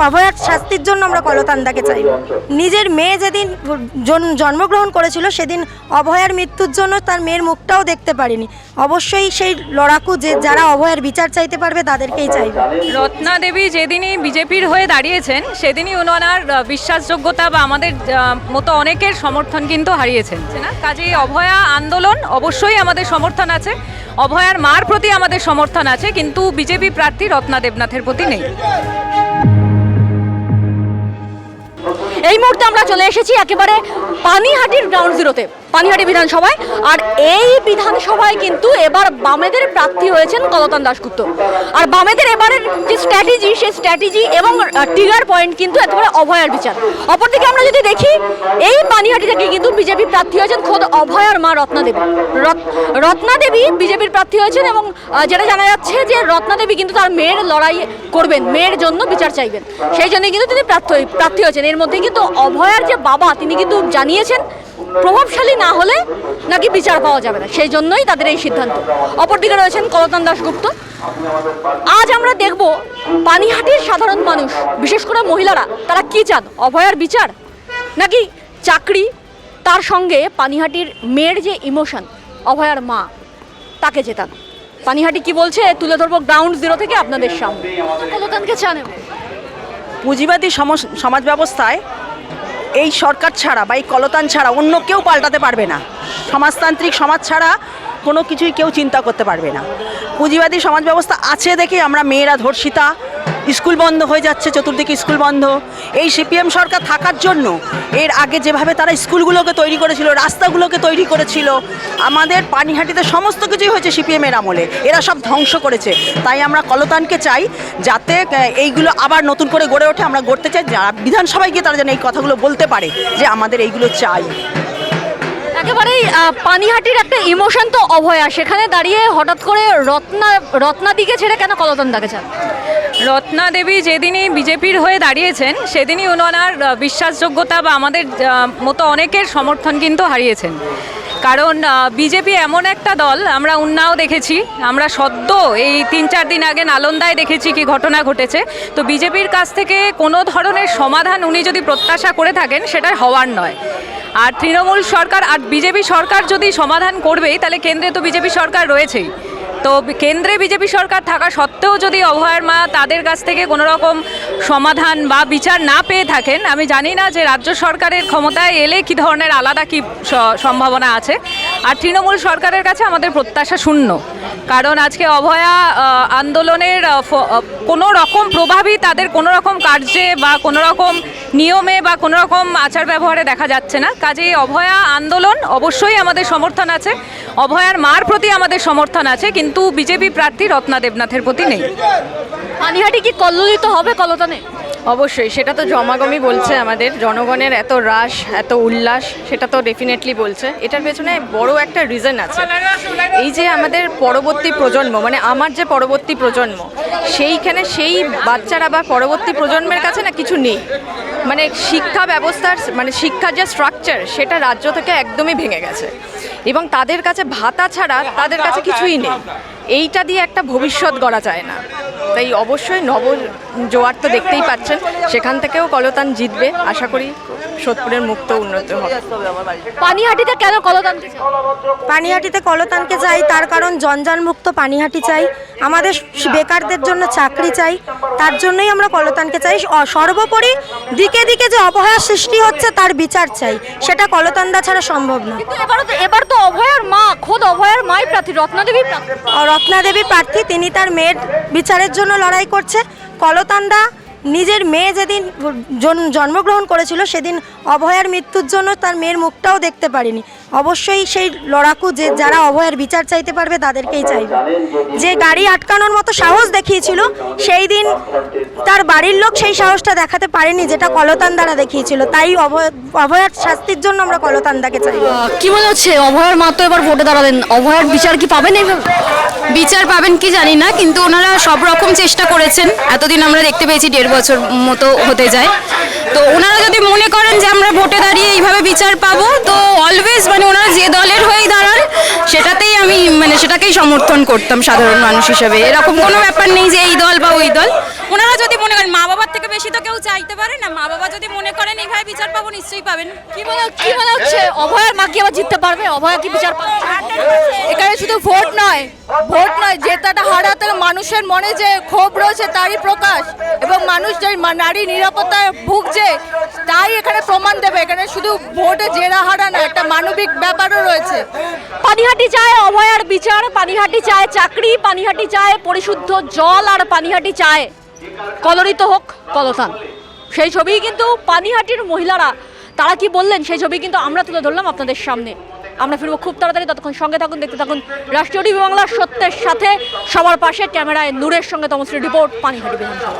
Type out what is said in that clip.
অভয়ার শাস্তির জন্য আমরা কলতান্দাকে চাইব। নিজের মেয়ে যেদিন জন্মগ্রহণ করেছিল সেদিন অভয়ার মৃত্যুর জন্য তার মেয়ের মুখটাও দেখতে পারিনি। অবশ্যই সেই লড়াকু যে যারা অভয়ার বিচার চাইতে পারবে তাদেরকেই চাইবে। রত্না দেবী যেদিনই বিজেপির হয়ে দাঁড়িয়েছেন সেদিনই ওনার বিশ্বাসযোগ্যতা বা আমাদের মতো অনেকের সমর্থন কিন্তু হারিয়েছেন না। কাজেই অভয়া আন্দোলন অবশ্যই আমাদের সমর্থন আছে, অভয়ার মার প্রতি আমাদের সমর্থন আছে, কিন্তু বিজেপি প্রার্থী রত্না দেবনাথের প্রতি নেই। এই মুহূর্তে আমরা চলে এসেছি একেবারে পানিহাটির গ্রাউন্ড জিরোতে, পানিহাটি বিধানসভায়। আর এই বিধানসভায় কিন্তু এবার বামেদের প্রার্থী হয়েছেন কলতান দাশগুপ্ত। আর বামেদের এবারের যে স্ট্র্যাটেজি, সেই স্ট্র্যাটেজি এবং ট্রিগার পয়েন্ট কিন্তু একেবারে অভয়ার বিচার। অপরদিকে আমরা যদি দেখি, এই পানিহাটি থেকে কিন্তু বিজেপি প্রার্থী হয়েছেন খোদ অভয়ার মা রত্না দেবী। রত্না দেবী বিজেপির প্রার্থী হয়েছেন এবং যেটা জানা যাচ্ছে যে রত্না দেবী কিন্তু তার মেয়ের লড়াই করবেন, মেয়ের জন্য বিচার চাইবেন, সেই জন্যই কিন্তু তিনি প্রার্থী হয়েছেন। এর মধ্যে কিন্তু অভয়ার যে বাবা তিনি কিন্তু জানিয়েছেন প্রভাবশালী না হলে নাকি বিচার পাওয়া যাবে না, সেই জন্যই তাদের এই সিদ্ধান্ত। অপরদিকে রয়েছেন কলতান দাশগুপ্ত। আজ আমরা দেখব পানিহাটির সাধারণ মানুষ, বিশেষ করে মহিলারা, তারা কি চান, অভয়ার বিচার নাকি চাকরি, তার সঙ্গে পানিহাটির মেয়ের যে ইমোশন অভয়ার মা তাকে জেতান। পানিহাটি কি বলছে তুলে ধরবো গ্রাউন্ড জিরো থেকে আপনাদের সামনে। কলতানকে চান। পুঁজিবাদী সমাজ ব্যবস্থায় এই সরকার ছাড়া বা এই কলতান ছাড়া অন্য কেউ পাল্টাতে পারবে না। সমাজতান্ত্রিক সমাজ ছাড়া কোনো কিছুই কেউ চিন্তা করতে পারবে না। পুঁজিবাদী সমাজ ব্যবস্থা আছে দেখে আমরা মেয়েরা ধর্ষিতা, স্কুল বন্ধ হয়ে যাচ্ছে, চতুর্দিকে স্কুল বন্ধ। এই সিপিএম সরকার থাকার জন্য এর আগে যেভাবে তারা স্কুলগুলোকে তৈরি করেছিল, রাস্তাগুলোকে তৈরি করেছিল, আমাদের পানিহাটিতে সমস্ত কিছুই হয়েছে সিপিএমের আমলে, এরা সব ধ্বংস করেছে। তাই আমরা কলতানকে চাই যাতে এইগুলো আবার নতুন করে গড়ে ওঠে। আমরা গড়তে চাই যারা বিধানসভায় গিয়ে তারা যেন এই কথাগুলো বলতে পারে যে আমাদের এইগুলো চাই। একেবারেই পানিহাটির একটা ইমোশন তো অভয়া, সেখানে দাঁড়িয়ে হঠাৎ করে রত্না দিকে ছেড়ে কেন কলতান দাকে চান? রত্না দেবী যেদিনই বিজেপির হয়ে দাঁড়িয়েছেন সেদিনই ওনার বিশ্বাসযোগ্যতা বা আমাদের মতো অনেকের সমর্থন কিন্তু হারিয়েছেন। কারণ বিজেপি এমন একটা দল, আমরা উন্নাও দেখেছি, আমরা সদ্য এই 3-4 দিন আগে নালন্দায় দেখেছি কি ঘটনা ঘটেছে। তো বিজেপির কাছ থেকে কোনো ধরনের সমাধান উনি যদি প্রত্যাশা করে থাকেন সেটা হওয়ার নয়। আর তৃণমূল সরকার আর বিজেপি সরকার যদি সমাধান করবেই, তাহলে কেন্দ্রে তো বিজেপি সরকার রয়েছেই। তো কেন্দ্রে বিজেপি সরকার থাকা সত্ত্বেও যদি অভয়ার মা তাদের কাছ থেকে কোনো রকম সমাধান বা বিচার না পেয়ে থাকেন, আমি জানি না যে রাজ্য সরকারের ক্ষমতায় এলে কী ধরনের আলাদা কী সম্ভাবনা আছে। আর তৃণমূল সরকারের কাছে আমাদের প্রত্যাশা শূন্য, কারণ আজকে অভয়া আন্দোলনের কোনো রকম প্রভাবই তাদের কোনো রকম কার্যে বা কোনো রকম নিয়মে বা কোনো রকম আচার ব্যবহারে দেখা যাচ্ছে না। কাজেই অভয়া আন্দোলন অবশ্যই আমাদের সমর্থন আছে, অভয়ার মার প্রতি আমাদের সমর্থন আছে, কিন্তু বিজেপি প্রার্থী রত্না দেবনাথের প্রতি নেই। পানিহাটি কি কল্লোলিত হবে কলতানে? অবশ্যই, সেটা তো জমাগমই বলছে। আমাদের জনগণের এত রাশ, এত উল্লাস, সেটা তো ডেফিনেটলি বলছে। এটার পেছনে বড় একটা রিজন আছে। এই যে আমাদের পরবর্তী প্রজন্ম, মানে আমার যে পরবর্তী প্রজন্ম, সেইখানে সেই বাচ্চারা বা পরবর্তী প্রজন্মের কাছে না কিছু নেই। মানে শিক্ষা ব্যবস্থার, মানে শিক্ষার যে স্ট্রাকচার, সেটা রাজ্য থেকে একদমই ভেঙে গেছে এবং তাদের কাছে ভাতা ছাড়া তাদের কাছে কিছুই নেই। এইটা দিয়ে একটা ভবিষ্যৎ গড়া যায় না। তাই অবশ্যই নব জোয়ার তো দেখতেই পাচ্ছেন, সেখান থেকেও কলতান জিতবে। আশা করি সোদপুরের মুক্ত উন্নত হবে। পানিহাটিতে কেন কলতানকে চান? পানিহাটিতে কলতানকে চাই তার কারণ জঞ্জালমুক্ত পানিহাটি চাই, আমাদের বেকারদের জন্য চাকরি চাই, তার জন্যই আমরা কলতানকে চাই। সর্বোপরি দিকে দিকে যে অপহার সৃষ্টি হচ্ছে তার বিচার চাই, সেটা কলতানদা ছাড়া সম্ভব না। এবার তো অভয়ার মা, খোদ অভয়ার মাই প্রার্থী, রত্না দেবী প্রার্থী। রত্না দেবী প্রার্থী, তিনি তার মেয়ের বিচারের জন্য লড়াই করছে। কলতানদা নিজের মেয়ে যেদিন জন্মগ্রহণ করেছিল সেদিন অভয়ার মৃত্যুর জন্য তার মেয়ের মুখটাও দেখতে পারিনি। অবশ্যই সেই লড়াকু যে যারা অভয়ার বিচার চাইতে পারবে তাদেরকেই চাইবে। যে গাড়ি আটকানোর মতো সাহস দেখিয়েছিল, সেই দিন তার বাড়ির লোক সেই সাহসটা দেখাতে পারেনি যেটা কলতান দ্বারা দেখিয়েছিল। তাই অভয়ার শাস্তির জন্য আমরা কলতানদাকে চাই। কি মনে হচ্ছে অভয়ার মা তো এবার ভোটে দাঁড়াবেন, অভয়ার বিচার কি পাবেন? বিচার পাবেন কি জানি না, কিন্তু ওনারা সব রকম চেষ্টা করেছেন। এতদিন আমরা দেখতে পেয়েছি 1.5 বছর মতো হতে যায়। তো ওনারা যদি মনে করেন যে আমরা ভোটে দাঁড়িয়ে এইভাবে বিচার পাবো, তো অলওয়েজ মানে ওনারা যে দলের হয়েই দাঁড়ান সেটাতেই আমি মানে সেটাকেই সমর্থন করতাম সাধারণ মানুষ হিসেবে। এরকম কোনো ব্যাপার নেই যে এই দল বা ওই দল। ওনারা যদি মনে করেন, মা বাবার থেকে বেশি তো কেউ চাইতে পারে না, মা বাবা যদি মনে করেন এইভাবে বিচার পাবো নিশ্চয়ই পাবেন। কি মনে হচ্ছে অভয়ার মা কি আবার জিততে পারবে? অভয়া কি বিচার পাবে? এখানে শুধু ভোট নয়, জেতাটা হারাতে মানুষের মনে যে ক্ষোভ রয়েছে তারই প্রকাশ, এবং মানুষ যে নারী নিরাপত্তায় ভুগছে তাই এখানে প্রমাণ দেবে। এখানে শুধু ভোটে জেরা হারা না, একটা মানবিক ব্যাপারও রয়েছে। পানিহাটি চায় অভয়ার বিচার, পানিহাটি চায় চাকরি, পানিহাটি চায় পরিশুদ্ধ জল, আর পানিহাটি চায় কলরিত হোক কলতান। সেই ছবিই কিন্তু পানিহাটির মহিলারা তারা কি বললেন সেই ছবি কিন্তু আমরা তুলে ধরলাম আপনাদের সামনে। আমরা ফিরবো খুব তাড়াতাড়ি, ততক্ষণ সঙ্গে থাকুন, দেখতে থাকুন রাষ্ট্রীয় টিভি বাংলার সত্যের সাথে, সবার পাশে ক্যামেরায় নূরের সঙ্গে তমশ্রী রিপোর্ট, পানিহাটি বিধানসভা।